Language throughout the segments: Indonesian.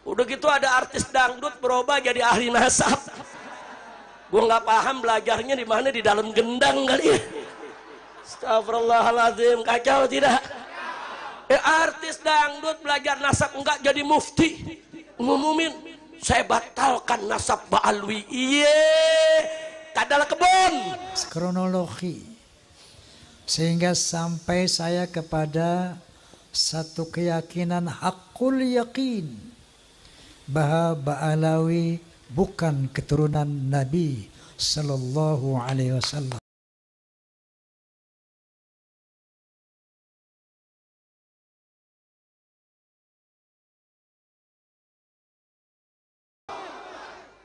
Udah gitu ada artis dangdut berubah jadi ahli nasab. Gue nggak paham belajarnya di mana, di dalam gendang kali ya. Astagfirullahaladzim, kacau tidak? Artis dangdut belajar nasab enggak jadi mufti, ngumumin saya batalkan nasab Ba'alwi. Iye, kadal kebun. Kronologi sehingga sampai saya kepada satu keyakinan hakul yakin bahwa Ba'alawi bukan keturunan Nabi Sallallahu Alaihi Wasallam.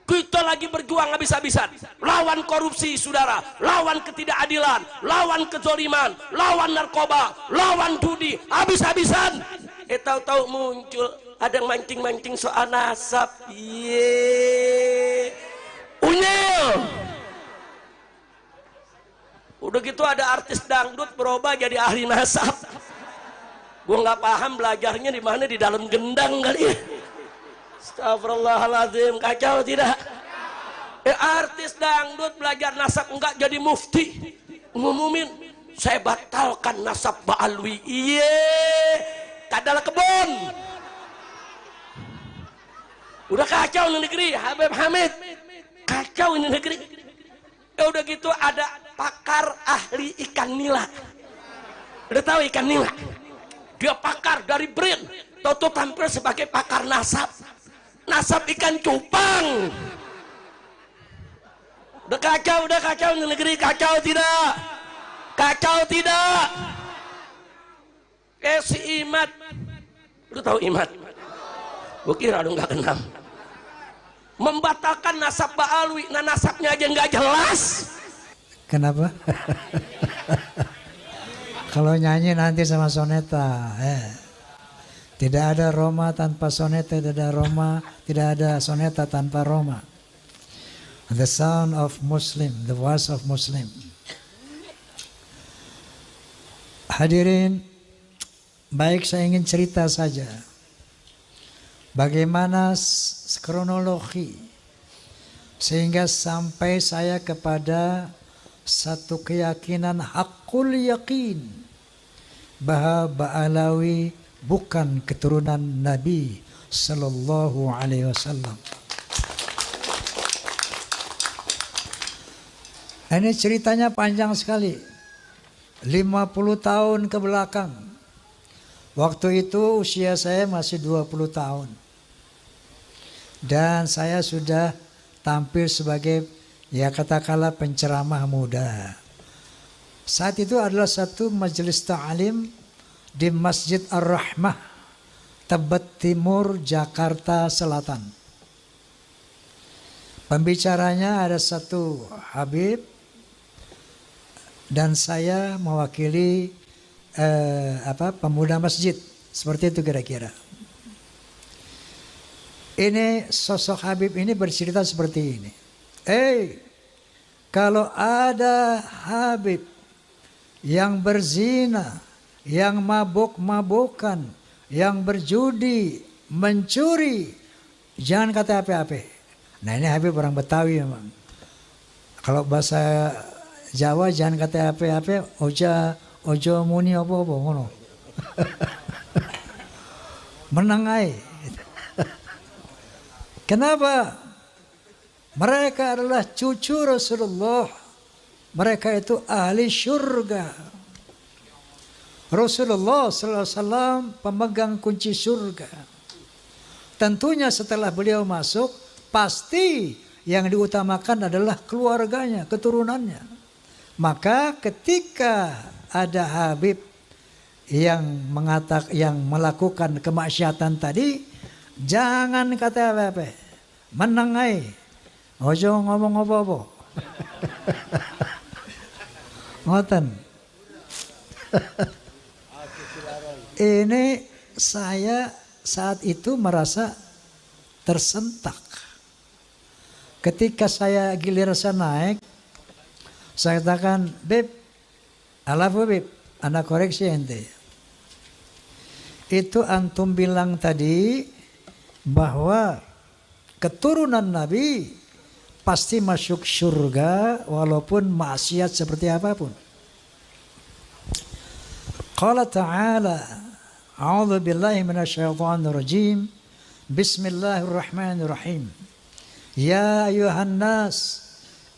Kita lagi berjuang habis-habisan lawan korupsi, saudara, lawan ketidakadilan, lawan kezoliman, lawan narkoba, lawan judi, habis-habisan. Tahu-tahu muncul ada yang mancing-mancing soal nasab. Iye, unyil. Udah gitu ada artis dangdut berubah jadi ahli nasab. Gue nggak paham belajarnya di mana, di dalam gendang kali ya. Astagfirullahaladzim, kacau tidak? Artis dangdut belajar nasab enggak jadi mufti, ngumumin saya batalkan nasab Ba'alwi. Iye, kadal kebun. Udah kacau ini negeri, Habib Hamid, kacau ini negeri. Udah gitu ada pakar ahli ikan nila. Udah tahu ikan nila? Dia pakar dari BRIN, Toto tampil sebagai pakar nasab. Nasab ikan cupang. Udah kacau ini negeri, kacau tidak? Kacau tidak? Si Imad, lu tahu Imad? Gue kira lu nggak kenal. Membatalkan nasab Ba'alwi, nah nasabnya aja nggak jelas. Kenapa? Kalau nyanyi nanti sama soneta, tidak ada Roma tanpa soneta, tidak ada Roma, tidak ada soneta tanpa Roma. The sound of Muslim, the voice of Muslim. Hadirin, baik saya ingin cerita saja bagaimana kronologi sehingga sampai saya kepada satu keyakinan hakul yakin bahwa Ba'alawi bukan keturunan Nabi Sallallahu Alaihi Wasallam. Ini ceritanya panjang sekali, 50 tahun ke belakang. Waktu itu usia saya masih 20 tahun. Dan saya sudah tampil sebagai, ya katakanlah, penceramah muda. Saat itu adalah satu majelis ta'lim di Masjid Ar-Rahmah, Tebet Timur, Jakarta Selatan. Pembicaranya ada satu Habib dan saya mewakili pemuda masjid, seperti itu kira-kira. Ini sosok Habib ini bercerita seperti ini. Kalau ada Habib yang berzina, yang mabuk-mabukan, yang berjudi, mencuri, jangan kata apa-apa. Nah, ini Habib orang Betawi memang. Kalau bahasa Jawa jangan kata apa-apa, ojo muni apa-apa ngono. Menang ae. Kenapa? Mereka adalah cucu Rasulullah. Mereka itu ahli surga. Rasulullah SAW pemegang kunci surga. Tentunya setelah beliau masuk, pasti yang diutamakan adalah keluarganya, keturunannya. Maka ketika ada Habib yang melakukan kemaksiatan tadi, jangan kata apa-apa, menang ae, ojo ngomong apa-apa. Ngoten. Ini saya saat itu merasa tersentak. Ketika saya giliran saya naik, saya katakan, Beb, alafu Beb, anak koreksi ente. Itu antum bilang tadi, bahwa keturunan Nabi pasti masuk surga walaupun maksiat seperti apapun. Qala ta'ala, a'udzu billahi minasyaitonir rajim. Bismillahirrahmanirrahim. Ya ayuhan nas,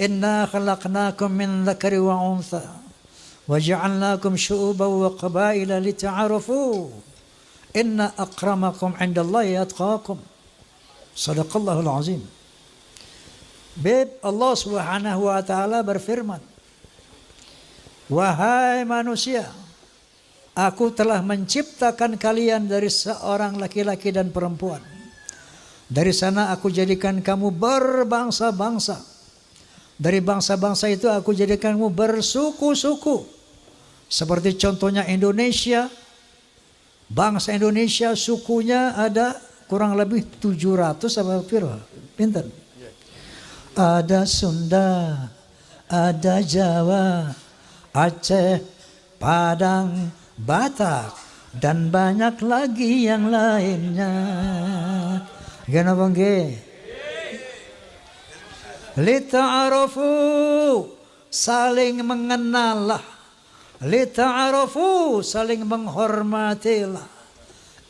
inna khalaqnakum min dzakari wa untha wa ja'alnakum syu'uban wa qabaila lita'arafu. Inna akramakum 'indallahi atqakum. Shadaqallahul azim. Allah Subhanahu wa taala berfirman, wahai manusia, aku telah menciptakan kalian dari seorang laki-laki dan perempuan. Dari sana aku jadikan kamu berbangsa-bangsa. Dari bangsa-bangsa itu aku jadikan kamu bersuku-suku. Seperti contohnya Indonesia. Bangsa Indonesia sukunya ada kurang lebih 700 apa piro? Pinten? Ada Sunda, ada Jawa, Aceh, Padang, Batak, dan banyak lagi yang lainnya. Kenapa nggih? Lita'arafu, saling mengenallah. Lita'arafu, saling menghormatilah.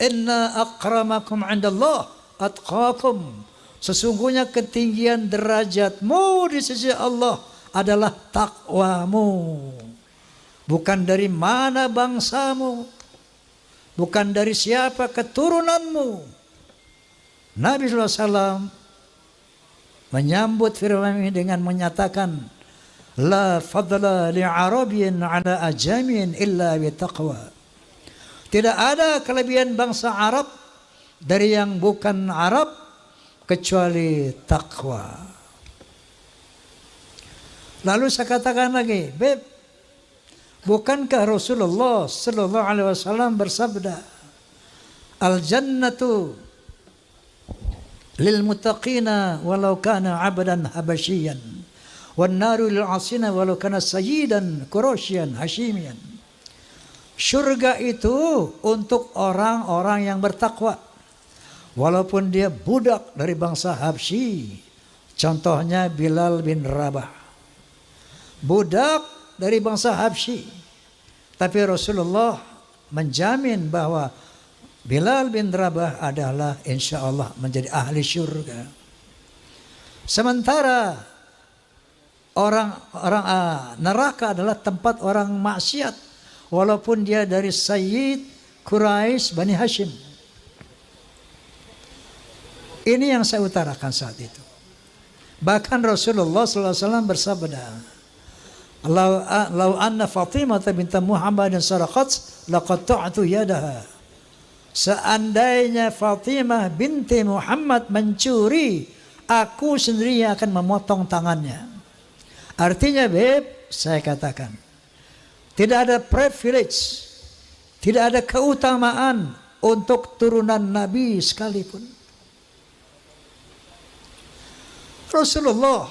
Inna akramakum 'indallah atqakum. Sesungguhnya ketinggian derajatmu di sisi Allah adalah takwamu. Bukan dari mana bangsamu, bukan dari siapa keturunanmu. Nabi SAW menyambut firman ini dengan menyatakan, la fadla li'arabiyyin 'ala ajamin illa bitaqwa. Tidak ada kelebihan bangsa Arab dari yang bukan Arab kecuali takwa. Lalu saya katakan lagi, Beb, bukankah Rasulullah sallallahu alaihi wasallam bersabda, al jannatu lil muttaqina walau kana 'abdan habasyian wan naru lil 'asina walau kana sayyidan quraisyan hashimian. Surga itu untuk orang-orang yang bertakwa, walaupun dia budak dari bangsa Habsyi. Contohnya Bilal bin Rabah, budak dari bangsa Habsyi. Tapi Rasulullah menjamin bahwa Bilal bin Rabah adalah insya Allah menjadi ahli surga. Sementara orang neraka adalah tempat orang maksiat, walaupun dia dari Sayyid Quraisy Bani Hashim. Ini yang saya utarakan saat itu. Bahkan Rasulullah SAW bersabda, "Lau anna Fatimah binti Muhammadin saraqat laqatta'tu yadaha." Seandainya Fatimah binti Muhammad mencuri, aku sendiri yang akan memotong tangannya. Artinya, Beb, saya katakan, tidak ada privilege, tidak ada keutamaan untuk turunan Nabi sekalipun. Rasulullah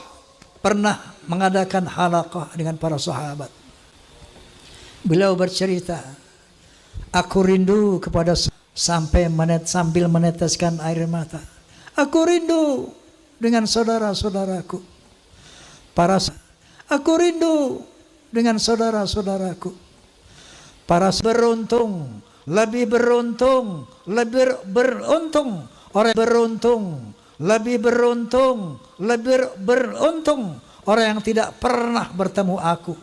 pernah mengadakan halaqah dengan para sahabat. Beliau bercerita, aku rindu kepada sampai sambil meneteskan air mata. Aku rindu dengan saudara-saudaraku. Aku rindu dengan saudara-saudaraku. Para beruntung, lebih beruntung, lebih beruntung, orang beruntung, lebih beruntung, lebih beruntung orang yang tidak pernah bertemu aku,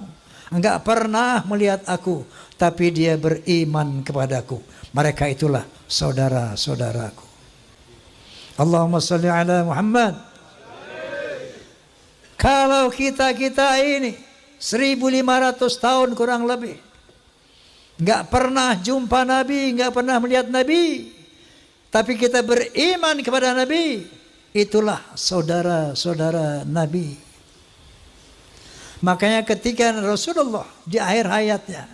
enggak pernah melihat aku, tapi dia beriman kepadaku. Mereka itulah saudara-saudaraku. Allahumma salli ala Muhammad. Kalau kita ini 1500 tahun kurang lebih enggak pernah jumpa Nabi, enggak pernah melihat Nabi, tapi kita beriman kepada Nabi, itulah saudara-saudara Nabi. Makanya ketika Rasulullah di akhir hayatnya,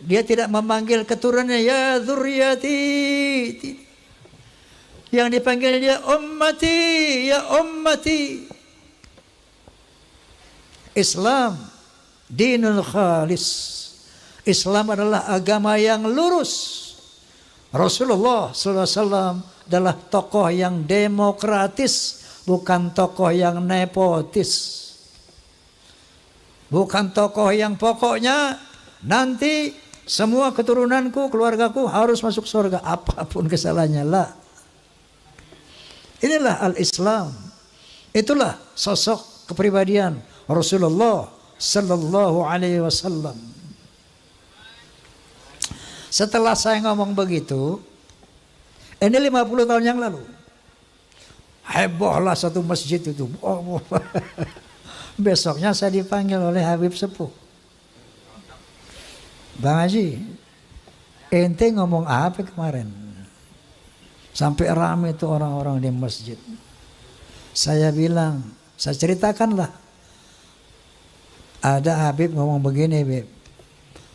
dia tidak memanggil keturunannya ya dzurriyyati. Yang dipanggil dia ummati, ya ummati. Islam dinul khalis. Islam adalah agama yang lurus. Rasulullah SAW adalah tokoh yang demokratis, bukan tokoh yang nepotis. Bukan tokoh yang pokoknya nanti semua keturunanku, keluargaku harus masuk surga apapun kesalahannya. Lah. Inilah al-Islam. Itulah sosok kepribadian Rasulullah sallallahu alaihi wasallam. Setelah saya ngomong begitu, ini 50 tahun yang lalu. Hebohlah satu masjid itu. Besoknya saya dipanggil oleh Habib Sepuh. Bang Haji, ente ngomong apa kemarin? Sampai ramai itu orang-orang di masjid. Saya bilang, saya ceritakanlah. Ada Habib ngomong begini, Habib.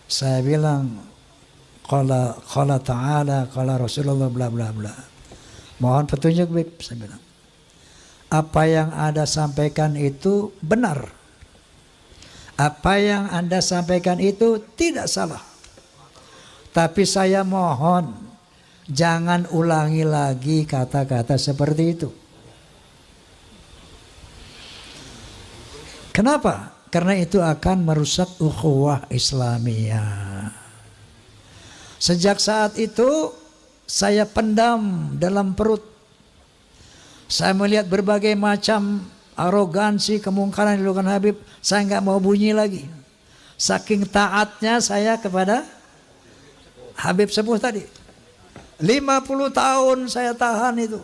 Saya bilang, qala ta'ala, qala Rasulullah, bla bla bla. Mohon petunjuk, Habib, saya bilang. Apa yang Anda sampaikan itu benar. Apa yang Anda sampaikan itu tidak salah. Tapi saya mohon jangan ulangi lagi kata-kata seperti itu. Kenapa? Karena itu akan merusak ukhuwah Islamiyah. Sejak saat itu saya pendam dalam perut. Saya melihat berbagai macam arogansi, kemungkaran yang dilakukan Habib. Saya nggak mau bunyi lagi. Saking taatnya saya kepada Habib Sepuh tadi. 50 tahun saya tahan itu.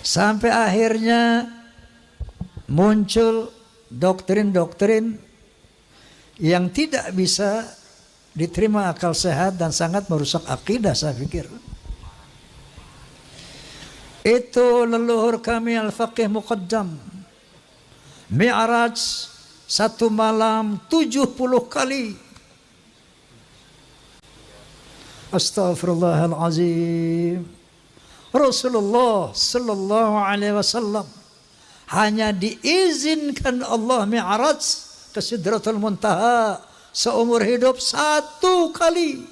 Sampai akhirnya muncul doktrin-doktrin yang tidak bisa diterima akal sehat dan sangat merusak akidah, saya pikir. Itu leluhur kami Al-Faqih Muqaddam. Mi'raj satu malam 70 kali. Astaghfirullahalazim. Rasulullah sallallahu alaihi wasallam hanya diizinkan Allah Mi'raj ke Sidratul Muntaha seumur hidup 1 kali.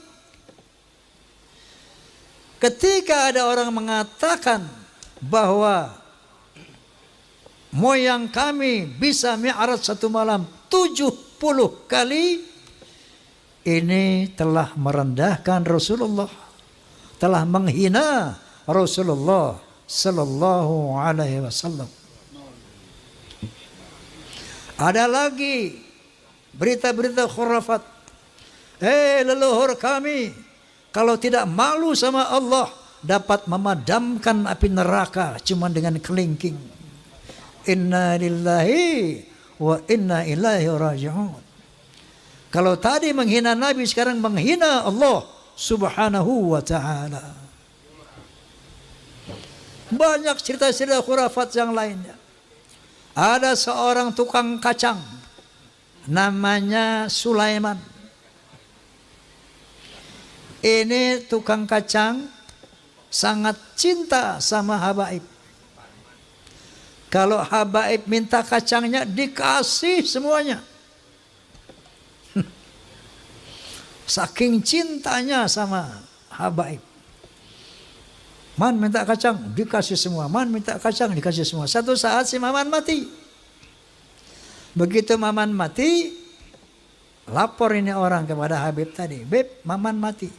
Ketika ada orang mengatakan bahwa moyang kami bisa mi'raj 1 malam 70 kali, ini telah merendahkan Rasulullah, telah menghina Rasulullah sallallahu alaihi wasallam. Ada lagi berita-berita khurafat. Leluhur kami kalau tidak malu sama Allah dapat memadamkan api neraka cuma dengan kelingking. Inna lillahi wa inna ilaihi raji'un. Kalau tadi menghina Nabi, sekarang menghina Allah subhanahu wa ta'ala. Banyak cerita-cerita khurafat yang lainnya. Ada seorang tukang kacang namanya Sulaiman. Ini tukang kacang sangat cinta sama habaib. Kalau habaib minta kacangnya dikasih semuanya. Saking cintanya sama habaib. Man minta kacang dikasih semua. Man minta kacang dikasih semua. Satu saat si Maman mati. Begitu Maman mati, lapor ini orang kepada Habib tadi. Beb, Maman mati.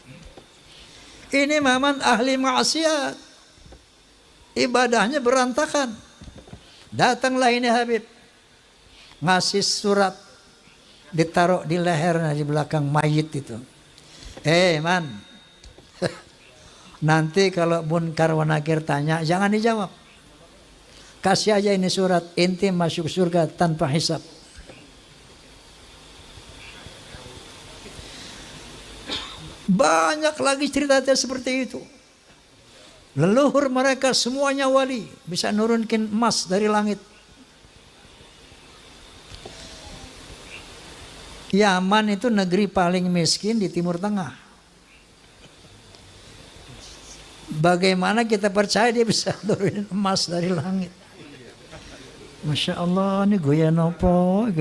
Ini Maman ahli maksiat. Ibadahnya berantakan. Datanglah ini Habib. Ngasih surat. Ditaruh di lehernya di belakang mayit itu. Man. Nanti kalau Munkar wa Nakir tanya, jangan dijawab. Kasih aja ini surat, inti masuk surga tanpa hisab. Banyak lagi cerita seperti itu. Leluhur mereka semuanya wali, bisa nurunkin emas dari langit. Yaman itu negeri paling miskin di Timur Tengah. Bagaimana kita percaya dia bisa nurunin emas dari langit? Masya Allah, ini goyang apa?